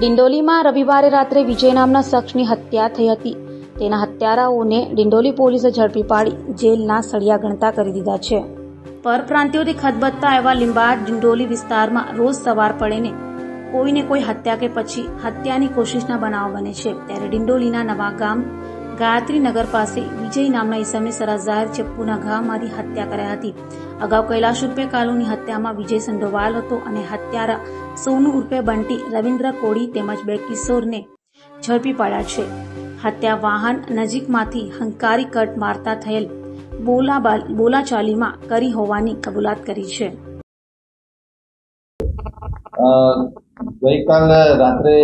ડિંડોલીમાં રવિવારે રાત્રે વિજય નામના શખ્સની હત્યા થઈ હતી. તેના હત્યારાઓને ડિંડોલી પોલીસે ઝડપી પાડી જેલના સળિયા ગણતા કરી દીધા છે. પરપ્રાંતિયોથી ખતબત્તા એવા લીંબાડ ડિંડોલી વિસ્તારમાં રોજ સવાર પડેને કોઈને કોઈ હત્યા કે પછી હત્યાની કોશિશના બનાવ બને છે. ત્યારે ડિંડોલીના નવા ગામ ગાયત્રી નગર પાસે વિજય નામના ઈસમે સરાઝાહેર ચપ્પુના ઘા મારી હત્યા કરાઈ હતી. અગાઉ કૈલાશ ઉર્ફે કાલુની હત્યામાં વિજય સંડોવાયેલ હતો અને હત્યારા સોનુ ઉર્ફે બંટી, રવિન્દ્ર કોડી તેમજ 2 કિશોરને ઝડપી પાડ્યા છે. હત્યા વાહન નજીકમાંથી હંકારી કટ મારતા થયેલ બોલાચાલીમાં કરી હોવાની કબૂલાત કરી છે. ગઈકાલ રાત્રે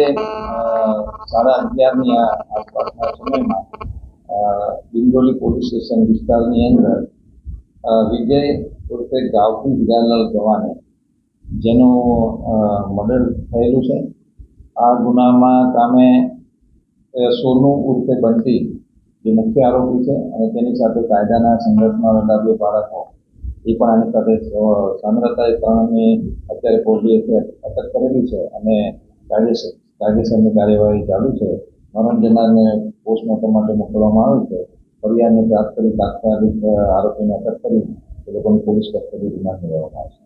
11:30ની આસપાસના સમયમાં ડિંડોલી પોલીસ સ્ટેશન વિસ્તારની અંદર વિજય ઉર્ફે ગાવથી હીરાલાલ ગવાને જેનું મર્ડર થયેલું છે. આ ગુનામાં કામે સોનુ ઉર્ફે બંટી જે મુખ્ય આરોપી છે અને તેની સાથે કાયદાના સંઘર્ષમાં રહેલા 2 બાળકો એ પણ આની સાથે સામ્રતાએ 3ની અત્યારે પોલીસે અટક કરેલી છે અને કાયદેસરની કાર્યવાહી ચાલુ છે. મરણ જનારને પોસ્ટમોર્ટમ માટે મોકલવામાં આવે છે. ફરિયાદને પ્રાપ્ત કરી તાત્કાલિક આરોપીને અટક કરી એ લોકોની પોલીસ કસ્ટડી રિમાન્ડ લેવામાં આવશે.